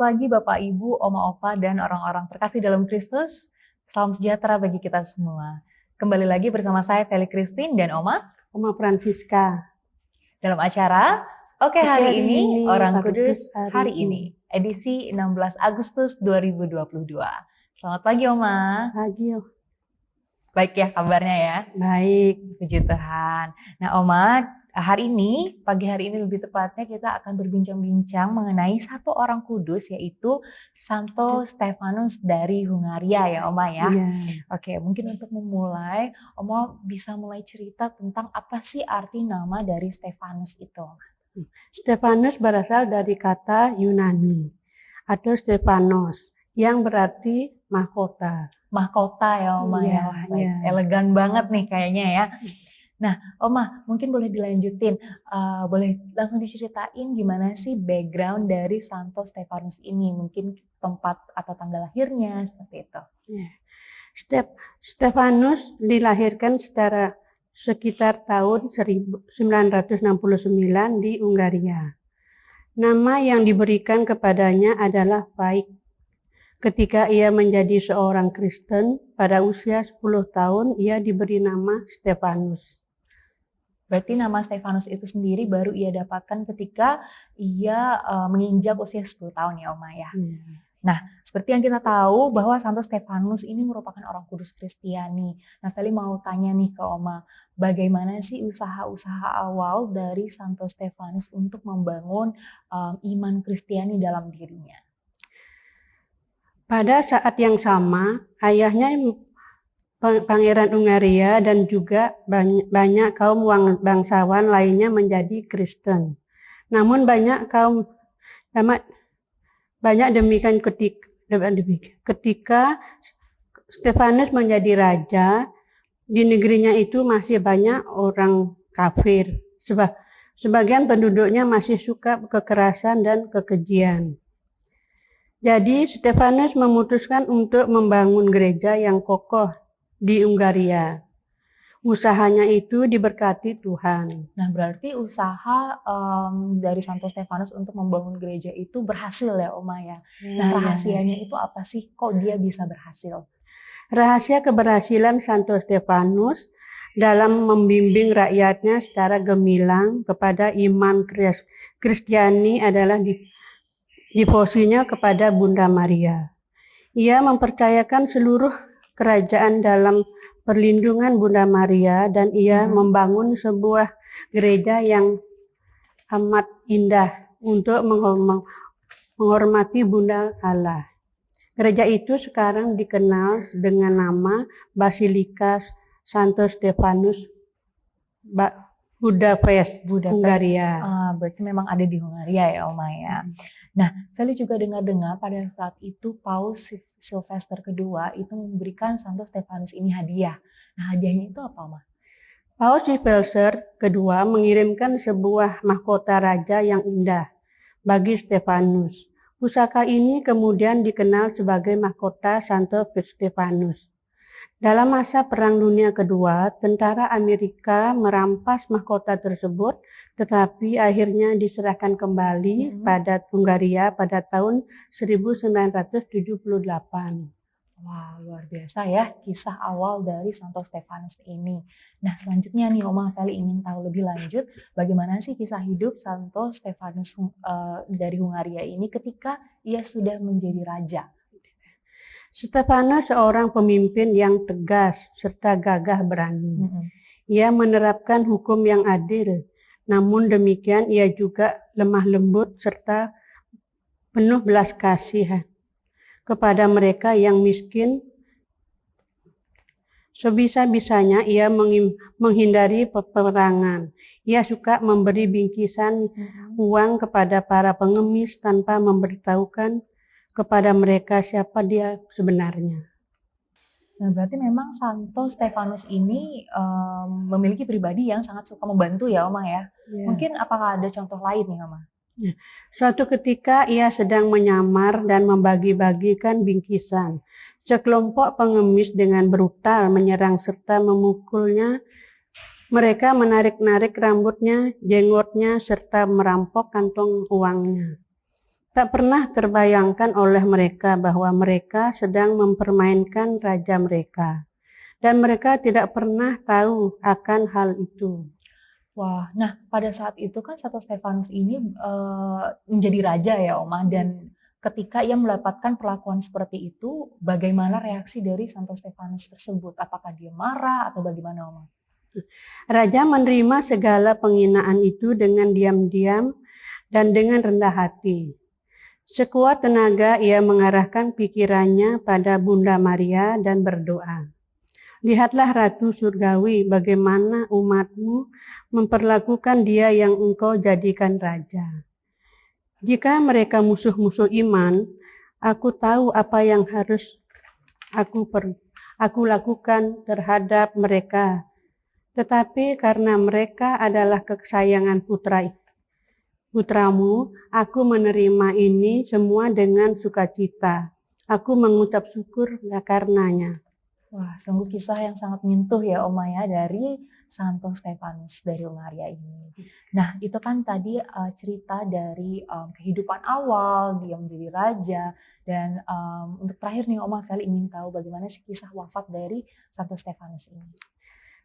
pagi Bapak, Ibu, Oma, Opa, dan orang-orang terkasih dalam Kristus. Salam sejahtera bagi kita semua. Kembali lagi bersama saya Feli Christine dan Oma Francisca. dalam acara Oke Hari Ini Orang Kudus Hari Ini, edisi 16 Agustus 2022. Selamat pagi Oma. Pagi. Baik ya kabarnya ya? Baik. Puji Tuhan. Nah Oma, pagi hari ini lebih tepatnya kita akan berbincang-bincang mengenai satu orang kudus, yaitu Santo Stefanus dari Hungaria ya Oma ya. Yeah. Oke, mungkin untuk memulai, Oma bisa mulai cerita tentang apa sih arti nama dari Stefanus itu? Stefanus berasal dari kata Yunani atau Stefanos yang berarti mahkota. Mahkota ya Oma ya. Elegan banget nih kayaknya ya. Nah, Oma, mungkin boleh dilanjutin, boleh langsung diceritain gimana sih background dari Santo Stefanus ini, mungkin tempat atau tanggal lahirnya, seperti itu. Stefanus dilahirkan sekitar tahun 1969 di Hungaria. Nama yang diberikan kepadanya adalah Faik. Ketika ia menjadi seorang Kristen, pada usia 10 tahun ia diberi nama Stefanus. Berarti nama Stefanus itu sendiri baru ia dapatkan ketika ia menginjak usia 10 tahun ya Oma ya. Nah, seperti yang kita tahu bahwa Santo Stefanus ini merupakan orang kudus Kristiani. Nah, Feli mau tanya nih ke Oma, bagaimana sih usaha-usaha awal dari Santo Stefanus untuk membangun iman Kristiani dalam dirinya? Pada saat yang sama, ayahnya Pangeran Hungaria dan juga banyak kaum bangsawan lainnya menjadi Kristen. Namun banyak demikian ketika Stefanus menjadi raja, di negerinya itu masih banyak orang kafir. Sebagian penduduknya masih suka kekerasan dan kekejian. Jadi Stefanus memutuskan untuk membangun gereja yang kokoh di Hungaria. Usahanya itu diberkati Tuhan. Nah, berarti usaha dari Santo Stefanus untuk membangun gereja itu berhasil ya Oma ya. Nah, rahasianya itu apa sih? Kok dia bisa berhasil? Rahasia keberhasilan Santo Stefanus dalam membimbing rakyatnya secara gemilang kepada iman Kristiani adalah devosinya kepada Bunda Maria. Ia mempercayakan seluruh kerajaan dalam perlindungan Bunda Maria dan ia membangun sebuah gereja yang amat indah untuk menghormati Bunda Allah. Gereja itu sekarang dikenal dengan nama Basilika Santo Stefanus Budapest, Hungaria. Berarti memang ada di Hungaria ya Oma ya. Nah, Feli juga dengar-dengar pada saat itu Paus Sylvester kedua itu memberikan Santo Stefanus ini hadiah. Nah, hadiahnya itu apa Oma? Paus Sylvester kedua mengirimkan sebuah mahkota raja yang indah bagi Stefanus. Pusaka ini kemudian dikenal sebagai mahkota Santo Stefanus. Dalam masa Perang Dunia Kedua, tentara Amerika merampas mahkota tersebut, tetapi akhirnya diserahkan kembali pada Hungaria pada tahun 1978. Wah, luar biasa ya kisah awal dari Santo Stefanus ini. Nah, selanjutnya nih Oma, Feli ingin tahu lebih lanjut bagaimana sih kisah hidup Santo Stefanus dari Hungaria ini ketika ia sudah menjadi raja. Stefanus seorang pemimpin yang tegas serta gagah berani. Ia menerapkan hukum yang adil, namun demikian ia juga lemah lembut serta penuh belas kasih kepada mereka yang miskin. Sebisa-bisanya ia menghindari peperangan. Ia suka memberi bingkisan uang kepada para pengemis tanpa memberitahukan kepada mereka siapa dia sebenarnya. Nah, berarti memang Santo Stefanus ini memiliki pribadi yang sangat suka membantu ya Oma ya. Mungkin apakah ada contoh lain nih Oma? Suatu ketika ia sedang menyamar dan membagi-bagikan bingkisan. Sekelompok pengemis dengan brutal menyerang serta memukulnya. Mereka menarik-narik rambutnya, jenggotnya, serta merampok kantong uangnya. Tak pernah terbayangkan oleh mereka bahwa mereka sedang mempermainkan raja mereka, dan mereka tidak pernah tahu akan hal itu. Wah, nah pada saat itu kan Santo Stefanus ini menjadi raja ya Oma, dan ketika ia mendapatkan perlakuan seperti itu, bagaimana reaksi dari Santo Stefanus tersebut? Apakah dia marah atau bagaimana Oma? Raja menerima segala penghinaan itu dengan diam-diam dan dengan rendah hati. Sekuat tenaga ia mengarahkan pikirannya pada Bunda Maria dan berdoa. Lihatlah Ratu Surgawi, bagaimana umatmu memperlakukan dia yang engkau jadikan raja. Jika mereka musuh-musuh iman, aku tahu apa yang harus aku lakukan terhadap mereka. Tetapi karena mereka adalah kesayangan putramu, aku menerima ini semua dengan sukacita. Aku mengucap syukur karenanya. Wah, sungguh kisah yang sangat menyentuh ya Oma ya dari Santo Stefanus dari Hungaria ini. Nah, itu kan tadi cerita dari kehidupan awal dia menjadi raja, dan untuk terakhir nih Oma, Feli ingin tahu bagaimana sih kisah wafat dari Santo Stefanus ini.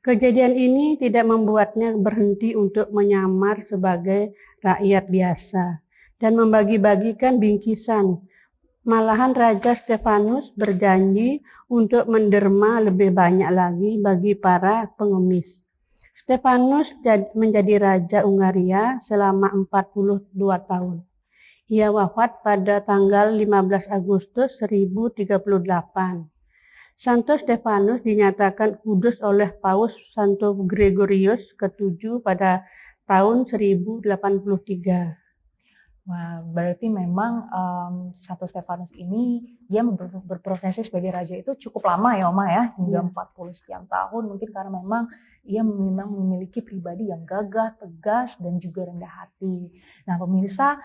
Kejadian ini tidak membuatnya berhenti untuk menyamar sebagai rakyat biasa dan membagi-bagikan bingkisan. Malahan Raja Stefanus berjanji untuk menderma lebih banyak lagi bagi para pengemis. Stefanus menjadi Raja Hungaria selama 42 tahun. Ia wafat pada tanggal 15 Agustus 1038. Santo Stefanus dinyatakan kudus oleh Paus Santo Gregorius ke-7 pada tahun 1083. Wah, berarti memang Santo Stefanus ini dia berprofesi sebagai raja itu cukup lama ya Oma ya, hingga 40 sekian tahun, mungkin karena memang ia memang memiliki pribadi yang gagah, tegas, dan juga rendah hati. Nah pemirsa,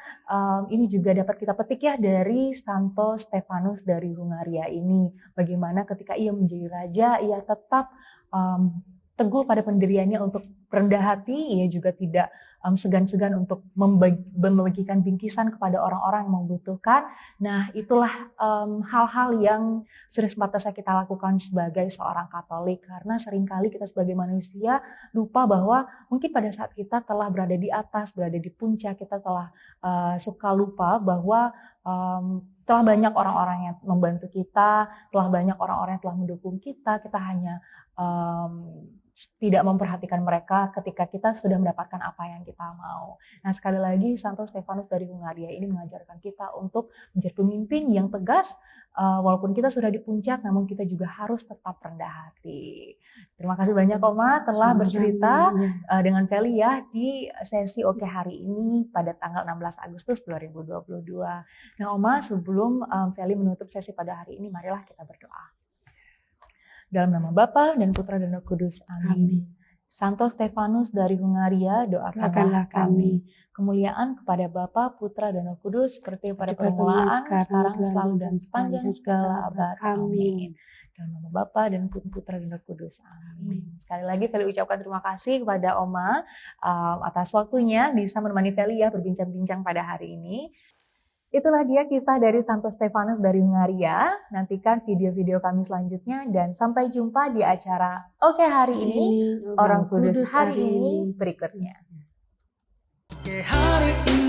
ini juga dapat kita petik ya dari Santo Stefanus dari Hungaria ini, bagaimana ketika ia menjadi raja, ia tetap teguh pada pendiriannya untuk rendah hati, ia juga tidak segan-segan untuk membagikan bingkisan kepada orang-orang yang membutuhkan. Nah, itulah hal-hal yang sudah sempat kita lakukan sebagai seorang Katolik, karena seringkali kita sebagai manusia lupa bahwa mungkin pada saat kita telah berada di atas, berada di puncak, kita telah suka lupa bahwa telah banyak orang-orang yang membantu kita, telah banyak orang-orang yang telah mendukung kita hanya tidak memperhatikan mereka ketika kita sudah mendapatkan apa yang kita mau. Nah, sekali lagi Santo Stefanus dari Hungaria ini mengajarkan kita untuk menjadi pemimpin yang tegas, walaupun kita sudah di puncak, namun kita juga harus tetap rendah hati. Terima kasih banyak Oma telah bercerita dengan Feli ya di sesi Oke hari ini pada tanggal 16 Agustus 2022. Nah Oma, sebelum Feli menutup sesi pada hari ini, marilah kita berdoa. Dalam nama Bapa dan Putra dan Roh Kudus. Amin. Santo Stefanus dari Hungaria, doakanlah kami. Kemuliaan kepada Bapa, Putra dan Roh Kudus, seperti pada permulaan, sekarang, selalu, dan sepanjang segala abad. Amin. Dalam nama Bapa dan Putra dan Roh Kudus. Amin. Sekali lagi Feli ucapkan terima kasih kepada Oma atas waktunya bisa menemani Feli ya berbincang-bincang pada hari ini. Itulah dia kisah dari Santo Stefanus dari Hungaria. Nantikan video-video kami selanjutnya dan sampai jumpa di acara Oke hari ini, Orang Kudus hari ini berikutnya. Oke hari ini.